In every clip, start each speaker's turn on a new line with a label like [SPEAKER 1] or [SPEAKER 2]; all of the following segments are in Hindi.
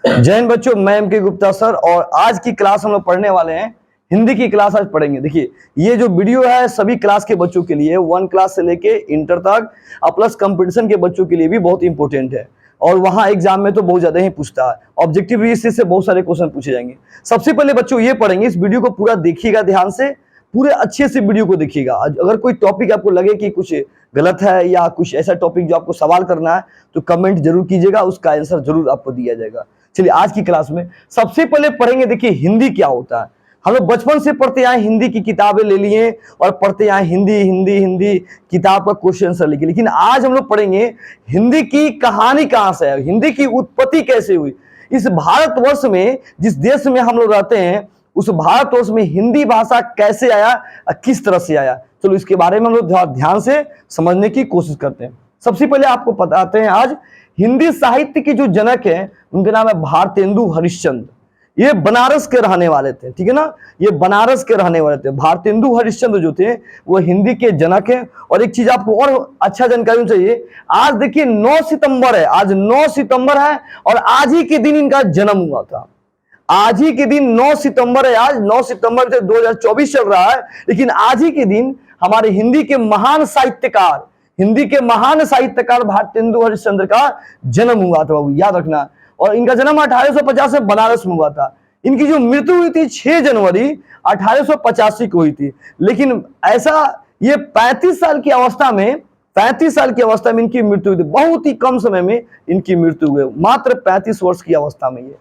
[SPEAKER 1] जय हिंद बच्चों, मैं एम के गुप्ता सर। और आज की क्लास हम लोग पढ़ने वाले हैं, हिंदी की क्लास आज पढ़ेंगे। देखिए, ये जो वीडियो है सभी क्लास के बच्चों के लिए, 1 क्लास से लेके इंटर तक और प्लस कंपटीशन के बच्चों के लिए भी बहुत इंपॉर्टेंट है। और वहां एग्जाम में तो बहुत ज्यादा ही पूछता है, ऑब्जेक्टिव बेसिस से बहुत सारे क्वेश्चन पूछे जाएंगे। सबसे पहले बच्चों ये पढ़ेंगे, इस वीडियो को पूरा देखिएगा ध्यान से, पूरे अच्छे से वीडियो को देखिएगा। अगर कोई टॉपिक आपको लगे कि कुछ गलत है या कुछ ऐसा टॉपिक जो आपको सवाल करना है तो कमेंट जरूर कीजिएगा, उसका आंसर जरूर आपको दिया जाएगा। चलिए आज की क्लास में सबसे पहले पढ़ेंगे। देखिए हिंदी क्या होता है। हम लोग बचपन से पढ़ते आए, हिंदी की किताबें ले लिए और पढ़ते आए हिंदी हिंदी हिंदी, किताब का क्वेश्चन आंसर लिखे। लेकिन आज हम लोग पढ़ेंगे हिंदी की कहानी कहां से है, हिंदी की उत्पत्ति कैसे हुई। इस भारतवर्ष में, जिस देश में हम लोग रहते हैं, उस भारतवर्ष में हिंदी भाषा कैसे आया, किस तरह से आया। चलो इसके बारे में हम लोग ध्यान से समझने की कोशिश करते हैं। सबसे पहले आपको बताते हैं, आज हिंदी साहित्य के जो जनक हैं उनका नाम है भारतेंदु हरिश्चंद्र। ये बनारस के रहने वाले थे, ठीक है ना, ये बनारस के रहने वाले थे। भारतेंदु हरिश्चंद्र जो थे वो हिंदी के जनक हैं। और एक चीज आपको और अच्छा जानकारी चाहिए, आज देखिए 9 सितंबर है, आज 9 सितंबर है और आज ही के दिन इनका जन्म हुआ था। आज ही के दिन 9 सितंबर है, आज 9 सितंबर से 2024 चल रहा है, लेकिन आज ही के दिन हमारे हिंदी के महान साहित्यकार, हिंदी के महान साहित्यकार भारतेंदु हरिश्चंद्र का जन्म हुआ था, बाबू याद रखना। और इनका जन्म 1850 में बनारस में हुआ था। इनकी जो मृत्यु हुई थी 6 जनवरी 1885 को हुई थी। लेकिन ऐसा ये 35 साल की अवस्था में, 35 साल की अवस्था में इनकी मृत्यु हुई थी। बहुत ही कम समय में इनकी मृत्यु हुई, मात्र 35 वर्ष की अवस्था में। ये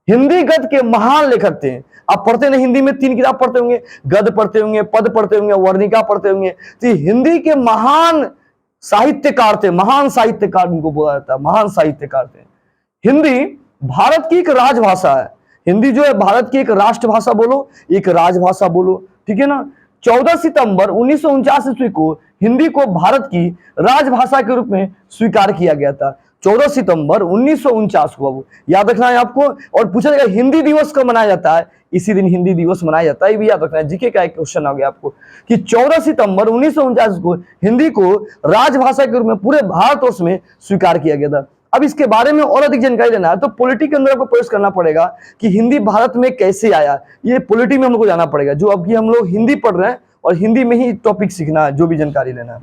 [SPEAKER 1] हिंदी गद्य के महान लेखक थे। आप पढ़ते ना, हिंदी में 3 किताब पढ़ते होंगे, गद्य पढ़ते होंगे, पद पढ़ते होंगे, वर्णिका पढ़ते होंगे। तो हिंदी के महान साहित्यकार थे, महान साहित्यकार उनको बोला जाता है, महान साहित्यकार थे। हिंदी भारत की एक राजभाषा है। हिंदी जो है भारत की एक राष्ट्रभाषा बोलो, एक राजभाषा बोलो, ठीक है ना। 14 सितंबर 1949 ईस्वी को हिंदी को भारत की राजभाषा के रूप में स्वीकार किया गया था। 14 सितंबर 1949 को, अब याद रखना है आपको। और पूछा जाएगा हिंदी दिवस कब मनाया जाता है, इसी दिन हिंदी दिवस मनाया जाता है, ये भी याद रखना है। जीके का एक क्वेश्चन आ गया आपको कि 14 सितंबर 1949 को हिंदी को राजभाषा के रूप में पूरे भारतवर्ष में स्वीकार किया गया था। अब इसके बारे में और अधिक जानकारी लेना है तो पॉलिटी के अंदर आपको प्रवेश करना पड़ेगा कि हिंदी भारत में कैसे आया। ये पॉलिटी में हम लोग को जाना पड़ेगा, जो अभी हम लोग हिंदी पढ़ रहे हैं और हिंदी में ही टॉपिक सीखना है, जो भी जानकारी लेना है।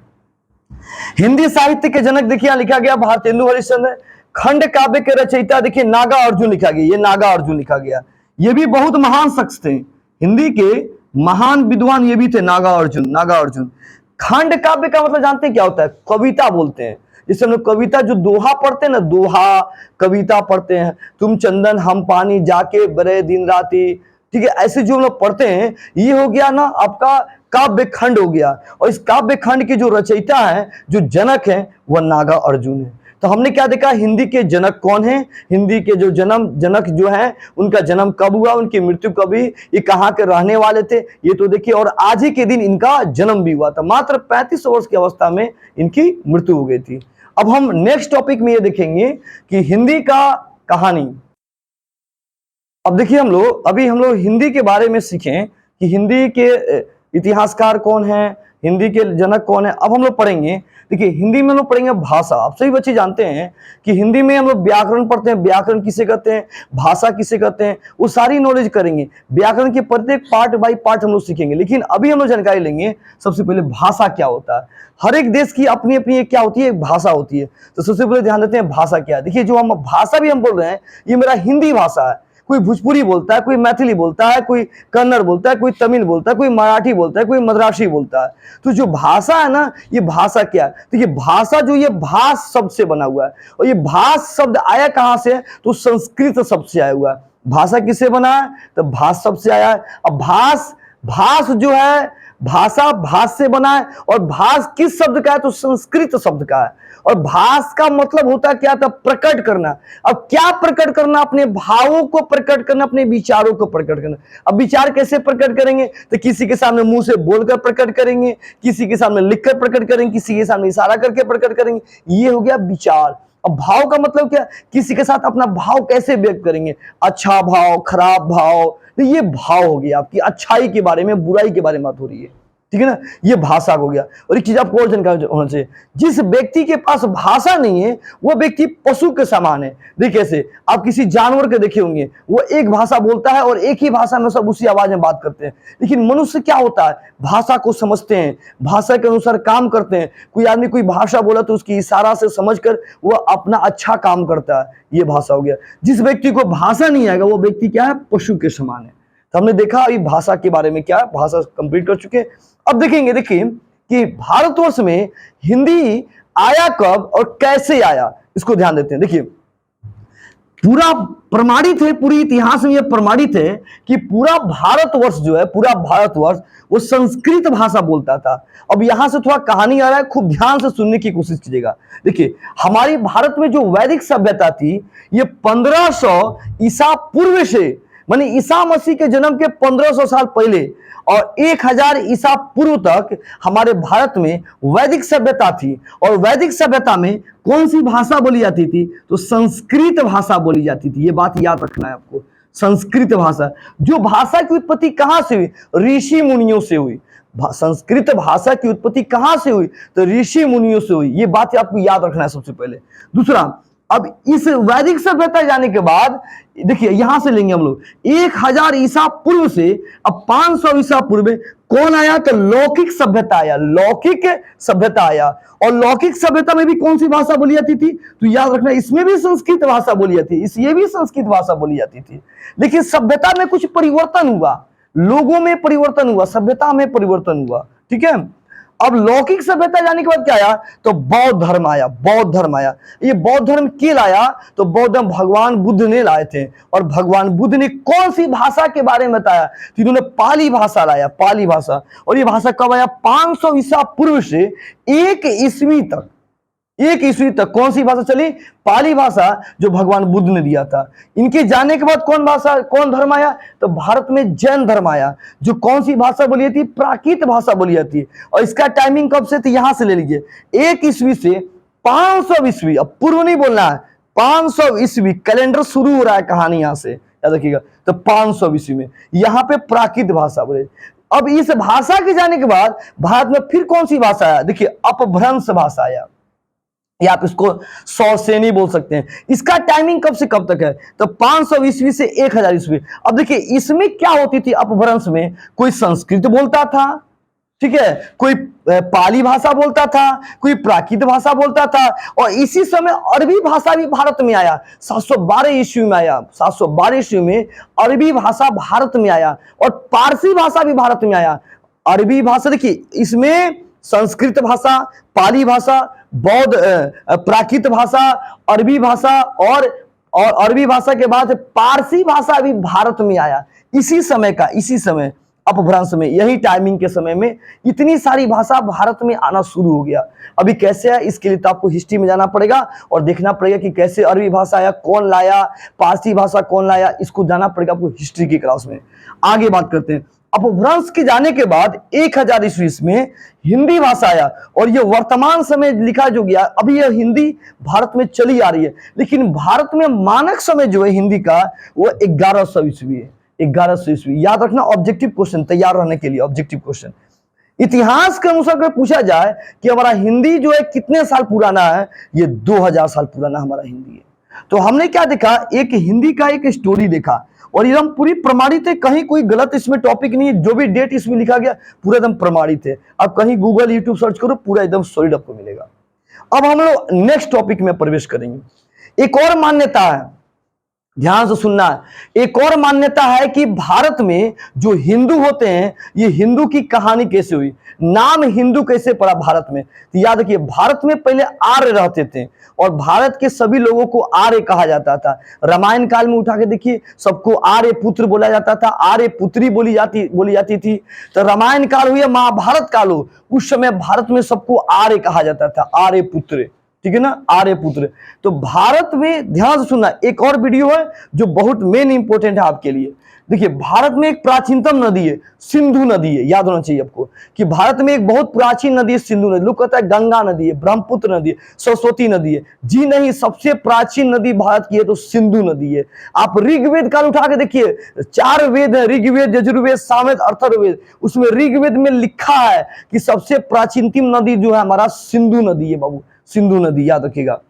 [SPEAKER 1] हिंदी साहित्य के जनक देखिए यहां लिखा गया भारतेंदु हरिश्चंद्र। खंड काव्य के रचयिता देखिए नागा अर्जुन लिखा गया, ये नागा अर्जुन लिखा गया। ये भी बहुत महान शख्स थे, हिंदी के महान विद्वान ये भी थे, नागा अर्जुन, नागा अर्जुन। खंड काव्य का मतलब जानते हैं क्या होता है, कविता बोलते हैं। जिससे हम लोग कविता जो दोहा पढ़ते हैं ना, दोहा कविता पढ़ते हैं, तुम चंदन हम पानी जाके बरे दिन राती, ठीक है, ऐसे जो हम लोग पढ़ते हैं, ये हो गया ना आपका काव्य खंड हो गया। और इस काव्य खंड के जो रचयिता है, जो जनक है, वह नागा अर्जुन है। तो हमने क्या देखा, हिंदी के जनक कौन है, हिंदी के जो जनक जो है उनका जन्म कब हुआ, उनकी मृत्यु कब हुई, ये कहाँ के रहने वाले थे, ये तो देखिए। और आज ही के दिन इनका जन्म भी हुआ था, मात्र 35 वर्ष की अवस्था में इनकी मृत्यु हो गई थी। अब हम नेक्स्ट टॉपिक में ये देखेंगे कि हिंदी का कहानी। अब देखिए हम लोग हिंदी के बारे में सीखें कि हिंदी के इतिहासकार कौन है, हिंदी के जनक कौन है। अब हम लोग पढ़ेंगे, देखिए हिंदी में हम लोग पढ़ेंगे भाषा। आप सभी बच्चे जानते हैं कि हिंदी में हम लोग व्याकरण पढ़ते हैं, व्याकरण किसे कहते हैं, भाषा किसे कहते हैं, वो सारी नॉलेज करेंगे। व्याकरण के प्रत्येक पार्ट बाय पार्ट हम लोग सीखेंगे। लेकिन अभी हम लोग जानकारी लेंगे सबसे पहले भाषा क्या होता है। हर एक देश की अपनी अपनी क्या होती है, एक भाषा होती है। तो सबसे पहले ध्यान देते हैं भाषा क्या है। देखिए जो हम भाषा भी हम बोल रहे हैं, ये मेरा हिंदी भाषा है। कोई भोजपुरी बोलता है, कोई मैथिली बोलता है, कोई कन्नड़ बोलता है, कोई तमिल बोलता है, कोई मराठी बोलता है, कोई मद्रासी बोलता है। तो जो भाषा है ना, ये भाषा क्या है, तो ये भाषा जो ये भाष शब्द से बना हुआ है। और ये भाष शब्द आया कहां से, तो संस्कृत शब्द से आया हुआ है। भाषा किससे बना है, तो भाष शब्द से आया है। अब भाष जो है, भाषा भाष से बना है। और भाष किस शब्द का है, तो संस्कृत शब्द का है। और भाष का मतलब होता क्या था, प्रकट करना। अब क्या प्रकट करना, अपने भावों को प्रकट करना, अपने विचारों को प्रकट करना। अब विचार कैसे प्रकट करेंगे, तो किसी के सामने मुंह से बोलकर प्रकट करेंगे, किसी के सामने लिखकर प्रकट करेंगे, किसी के सामने इशारा करके प्रकट करेंगे, ये हो गया विचार। अब भाव का मतलब क्या, किसी के साथ अपना भाव कैसे व्यक्त करेंगे, अच्छा भाव, खराब भाव, तो ये भाव हो गया। आपकी अच्छाई के बारे में, बुराई के बारे में बात हो रही है। ठीक है ना, ये भाषा हो गया। और एक चीज आपको और जानकारी होना चाहिए, जिस व्यक्ति के पास भाषा नहीं है वो व्यक्ति पशु के समान है। देखिए कैसे, आप किसी जानवर के देखे होंगे, वो एक भाषा बोलता है और एक ही भाषा में सब उसी आवाज में बात करते हैं। लेकिन मनुष्य क्या होता है, भाषा को समझते हैं, भाषा के अनुसार काम करते हैं। कोई आदमी कोई भाषा बोला तो उसकी इशारा से समझकर वो अपना अच्छा काम करता है, ये भाषा हो गया। जिस व्यक्ति को भाषा नहीं आएगा वो व्यक्ति क्या है, पशु के समान है। तो हमने देखा अभी भाषा के बारे में, क्या भाषा कंप्लीट कर चुके हैं। अब देखेंगे, देखिए कि भारतवर्ष में हिंदी आया कब और कैसे आया, इसको ध्यान देते हैं। देखिए पूरा प्रमाणित है, पूरी इतिहास में यह प्रमाणित है कि पूरा भारतवर्ष जो है, पूरा भारतवर्ष वो संस्कृत भाषा बोलता था। अब यहां से थोड़ा कहानी आ रहा है, खूब ध्यान से सुनने की कोशिश कीजिएगा। देखिए हमारी भारत में जो वैदिक सभ्यता थी, ये 1500 ईसा पूर्व से, माने ईसा मसीह के जन्म के 1500 साल पहले और 1000 ईसा पूर्व तक हमारे भारत में वैदिक सभ्यता थी। और वैदिक सभ्यता में कौन सी भाषा बोली जाती थी, तो संस्कृत भाषा बोली जाती थी। ये बात याद रखना है आपको, संस्कृत भाषा। जो भाषा की उत्पत्ति कहां से हुई, ऋषि मुनियों से हुई। संस्कृत भाषा की उत्पत्ति कहां से हुई, तो ऋषि मुनियों से हुई। ये बात आपको याद रखना है सबसे पहले। दूसरा, अब इस वैदिक सभ्यता जाने के बाद देखिए यहां से लेंगे हम लोग 1000 ईसा पूर्व से अब 500 ईसा पूर्व कौन आया, तो लौकिक सभ्यता आया, लौकिक सभ्यता आया। और लौकिक सभ्यता में भी कौन सी भाषा बोली जाती थी, तो याद रखना इसमें भी संस्कृत भाषा बोली जाती थी, ये भी संस्कृत भाषा बोली जाती थी। लेकिन सभ्यता में कुछ परिवर्तन हुआ, लोगों में परिवर्तन हुआ, सभ्यता में परिवर्तन हुआ, ठीक है। अब लौकिक सभ्यता जाने के बाद क्या आया, तो बौद्ध धर्म आया, बौद्ध धर्म आया। ये बौद्ध धर्म के लाया, तो बौद्ध धर्म भगवान बुद्ध ने लाए थे। और भगवान बुद्ध ने कौन सी भाषा के बारे में बताया, तो इन्होंने पाली भाषा लाया, पाली भाषा। और ये भाषा कब आया, 500 ईसा पूर्व से 1 ईस्वी तक, 1 ईस्वी तक कौन सी भाषा चली, पाली भाषा, जो भगवान बुद्ध ने दिया था। इनके जाने के बाद कौन भाषा, कौन धर्म आया, तो भारत में जैन धर्म आया, जो कौन सी भाषा बोली जाती है, प्राकृत भाषा बोली जाती है। और इसका टाइमिंग कब से, तो यहां से ले लीजिए 1 ईस्वी से 500 ईस्वी, अब पूर्व नहीं बोलना है, 500 ईस्वी कैलेंडर शुरू हो रहा है, कहानी यहां से याद रखिएगा। तो 500 ईस्वी में यहाँ पे प्राकृत भाषा बोले। अब इस भाषा के जाने के बाद भारत में फिर कौन सी भाषा आया, देखिए अपभ्रंश भाषा आया, या आप इसको सौसेनी बोल सकते हैं। इसका टाइमिंग कब से कब तक है, तो 500 ईस्वी से 1000 ईस्वी। अब देखिए इसमें क्या होती थी, अपभ्रंश में कोई संस्कृत बोलता था, ठीक है, कोई पाली भाषा बोलता था, कोई प्राकृत भाषा बोलता था। और इसी समय अरबी भाषा भी भारत में आया, 712 ईस्वी में आया, 712 ईस्वी में अरबी भाषा भारत में आया। और पारसी भाषा भी भारत में आया। अरबी भाषा देखिए, इसमें संस्कृत भाषा, पाली भाषा, बौद्ध प्राकृत भाषा, अरबी भाषा और अरबी भाषा के बाद पारसी भाषा भी भारत में आया। इसी समय का, इसी समय अपभ्रंश में, यही टाइमिंग के समय में इतनी सारी भाषा भारत में आना शुरू हो गया। अभी कैसे है, इसके लिए तो आपको हिस्ट्री में जाना पड़ेगा और देखना पड़ेगा कि कैसे अरबी भाषा आया, कौन लाया, पारसी भाषा कौन लाया, इसको जाना पड़ेगा आपको हिस्ट्री की क्लास में। आगे बात करते हैं। अपभ्रंश के जाने के बाद 1000 ईस्वी में हिंदी भाषा आया। और ये वर्तमान समय लिखा जो गया, अभी यह हिंदी भारत में चली आ रही है। लेकिन भारत में मानक समय जो है हिंदी का, वो 1100 ईस्वी है, 1100 ईस्वी। याद रखना, ऑब्जेक्टिव क्वेश्चन तैयार रहने के लिए, ऑब्जेक्टिव क्वेश्चन। इतिहास के अनुसार अगर पूछा जाए कि हमारा हिंदी जो है कितने साल पुराना है, ये 2000 साल पुराना हमारा हिंदी है। तो हमने क्या देखा, एक हिंदी का एक स्टोरी देखा और एकदम पूरी प्रमाणित है, कहीं कोई गलत इसमें टॉपिक नहीं है। जो भी डेट इसमें लिखा गया पूरा एकदम प्रमाणित है। आप कहीं गूगल यूट्यूब सर्च करो, पूरा एकदम सॉलिड आपको मिलेगा। अब हम लोग नेक्स्ट टॉपिक में प्रवेश करेंगे। एक और मान्यता है, ध्यान से सुनना है। एक और मान्यता है कि भारत में जो हिंदू होते हैं, ये हिंदू की कहानी कैसे हुई, नाम हिंदू कैसे पड़ा भारत में। तो याद रखिए, भारत में पहले आर्य रहते थे और भारत के सभी लोगों को आर्य कहा जाता था। रामायण काल में उठा के देखिए, सबको आर्य पुत्र बोला जाता था, आर्य पुत्री बोली जाती थी। तो रामायण काल हो या महाभारत काल हो, उस समय भारत में सबको आर्य कहा जाता था, आर्य पुत्र, ठीक है ना, आर्यपुत्र। तो भारत में ध्यान से सुनना, एक और वीडियो है जो बहुत मेन इंपॉर्टेंट है आपके लिए। देखिए, भारत में एक प्राचीनतम नदी है, सिंधु नदी है। याद होना चाहिए आपको कि भारत में एक बहुत प्राचीन नदी है, सिंधु नदी। लोग कहता है गंगा नदी है, ब्रह्मपुत्र नदी है, सरस्वती नदी है। जी नहीं, सबसे प्राचीन नदी भारत की है तो सिंधु नदी है। आप ऋग्वेद काल उठा के देखिए, 4 वेद है, ऋग्वेद, यजुर्वेद, सामवेद, अथर्ववेद। उसमें ऋग्वेद में लिखा है कि सबसे प्राचीनतम नदी जो है हमारा सिंधु नदी है बाबू, सिंधु नदी, याद रखिएगा।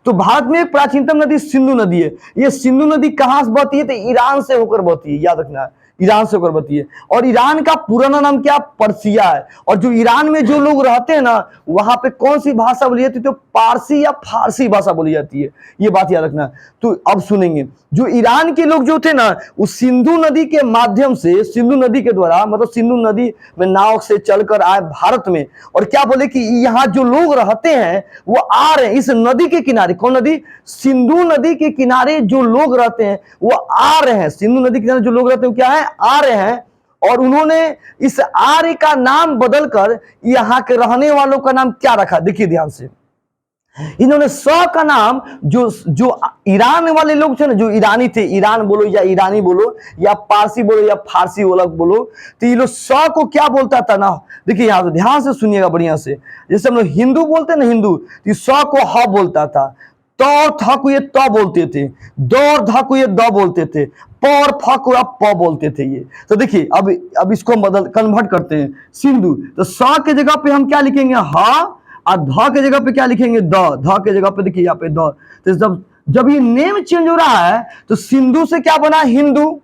[SPEAKER 1] तो भारत में एक प्राचीनतम नदी सिंधु नदी है। ये सिंधु नदी कहां से बहती है? तो ईरान से होकर बहती है, याद रखना है, ईरान से होकर बहती है। और ईरान का पुराना नाम क्या? पर्सिया है। और जो ईरान में जो लोग रहते हैं ना, वहां पे कौन सी भाषा बोली जाती है? तो पारसी या फारसी भाषा बोली जाती है, ये बात याद रखना। तो अब सुनेंगे, जो ईरान के लोग जो थे ना, उस सिंधु नदी के माध्यम से, सिंधु नदी के द्वारा, मतलब सिंधु नदी में नाव से चलकर आए भारत में। और क्या बोले कि यहाँ जो लोग रहते हैं वो आ रहे हैं इस नदी के किनारे। कौन नदी? सिंधु नदी के किनारे जो लोग रहते हैं वो आ रहे हैं। सिंधु नदी के किनारे जो लोग रहते हैं क्या है? आ रहे हैं। और उन्होंने इस आर्य का नाम बदलकर यहाँ के रहने वालों का नाम क्या रखा? देखिए ध्यान से, इन्होंने स का नाम, जो ईरान वाले लोग थे ना, जो ईरानी थे, ईरान बोलो या ईरानी बोलो या पारसी बोलो या फारसी बोलो, तो ये लोग स को क्या बोलता था ना, देखिए यहां से ध्यान से सुनिएगा बढ़िया से। जैसे हम लोग हिंदू बोलते ना, हिंदू, तो स को ह बोलता था, तो और थ को ये त बोलते थे, द और ध को ये द बोलते थे, प और फ को आप प बोलते थे। ये तो देखिए, अब इसको बदल कन्वर्ट करते हैं, सिंधु। तो स के जगह पे हम क्या लिखेंगे? ह। और ध के जगह पे क्या लिखेंगे? द। ध के जगह पे देखिए यहाँ पे द। तो जब ये नेम चेंज हो रहा है तो सिंधु से क्या बना? हिंदू।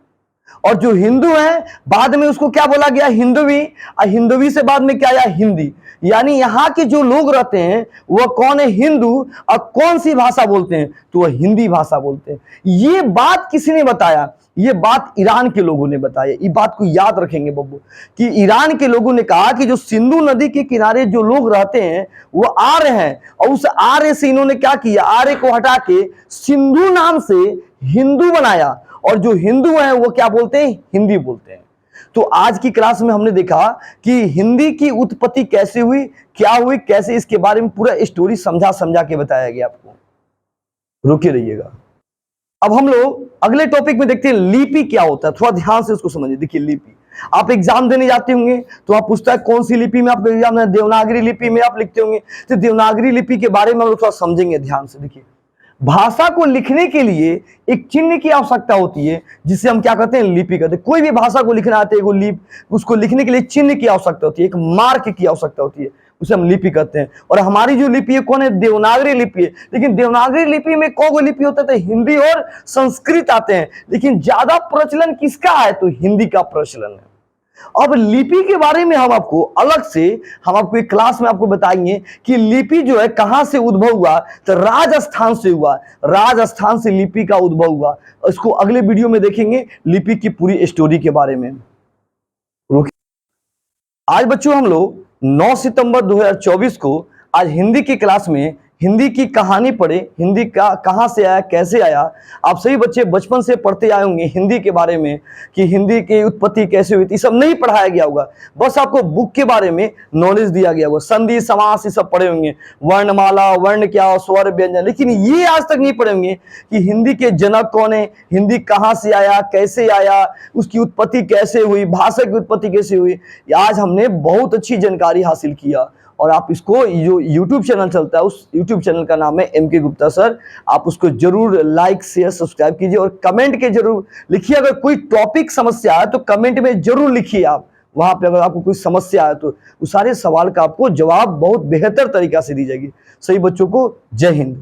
[SPEAKER 1] और जो हिंदू है बाद में उसको क्या बोला गया? हिंदवी। और हिंदवी से बाद में क्या आया? हिंदी। यानी यहाँ के जो लोग रहते हैं वह कौन है? हिंदू। और कौन सी भाषा बोलते हैं? तो वह हिंदी भाषा बोलते हैं। ये बात किसने बताया? ये बात ईरान के लोगों ने बताया। ये बात को याद रखेंगे बब्बू, कि ईरान के लोगों ने कहा कि जो सिंधु नदी के किनारे जो लोग रहते हैं वो आर्य हैं, और उस आर्य से इन्होंने क्या किया? आर्य को हटा के सिंधु नाम से हिंदू बनाया। और जो हिंदू हैं वो क्या बोलते हैं? हिंदी बोलते हैं। तो आज की क्लास में हमने देखा कि हिंदी की उत्पत्ति कैसे हुई, क्या हुई, कैसे, इसके बारे में पूरा स्टोरी समझा के बताया गया आपको। रुके रहिएगा। अब हम लोग अगले टॉपिक में देखते हैं लिपि क्या होता है। थोड़ा ध्यान से उसको समझिए। देखिए, लिपि, आप एग्जाम देने जाते होंगे तो आप पूछता है कौन सी लिपि में आपका एग्जाम है? देवनागरी लिपि में आप लिखते होंगे। तो देवनागरी लिपि के बारे में हम लोग थोड़ा समझेंगे ध्यान से। देखिए, भाषा को लिखने के लिए एक चिन्ह की आवश्यकता होती है, जिसे हम क्या कहते हैं? लिपि कहते हैं। कोई भी भाषा को लिखना आते है, उसको लिखने के लिए चिन्ह की आवश्यकता होती है, एक मार्क की आवश्यकता होती है, उसे हम लिपि कहते हैं। और हमारी जो लिपि है कौन है? देवनागरी लिपि है। लेकिन देवनागरी लिपि में कौन को लिपि होता है? तो हिंदी और संस्कृत आते हैं, लेकिन ज्यादा प्रचलन किसका है? तो हिंदी का प्रचलन है। अब लिपि के बारे में हम आपको अलग से, हम आपको एक क्लास में आपको बताएंगे कि लिपि जो है कहां से उद्भव हुआ। तो राजस्थान से हुआ, राजस्थान से लिपि का उद्भव हुआ। इसको अगले वीडियो में देखेंगे, लिपि की पूरी स्टोरी के बारे में। आज बच्चों हम लोग 9 सितंबर 2024 को आज हिंदी की क्लास में हिंदी की कहानी पढ़े। हिंदी का कहाँ से आया, कैसे आया। आप सभी बच्चे बचपन से पढ़ते आए होंगे हिंदी के बारे में कि हिंदी की उत्पत्ति कैसे हुई थी। सब नहीं पढ़ाया गया होगा, बस आपको बुक के बारे में नॉलेज दिया गया होगा। संधि, समास ये सब पढ़े होंगे, वर्णमाला, वर्ण क्या, स्वर, व्यंजन। लेकिन ये आज तक नहीं पढ़े होंगे कि हिंदी के जनक कौन है, हिंदी कहाँ से आया, कैसे आया, उसकी उत्पत्ति कैसे हुई, भाषा की उत्पत्ति कैसे हुई। आज हमने बहुत अच्छी जानकारी हासिल किया। और आप इसको, जो YouTube चैनल चलता है उस YouTube चैनल का नाम है MK गुप्ता सर। आप उसको जरूर लाइक, शेयर, सब्सक्राइब कीजिए और कमेंट के जरूर लिखिए। अगर कोई टॉपिक समस्या है तो कमेंट में जरूर लिखिए। आप वहां पे अगर आपको कोई समस्या है तो उस सारे सवाल का आपको जवाब बहुत बेहतर तरीका से दी जाएगी। सही बच्चों को जय हिंद।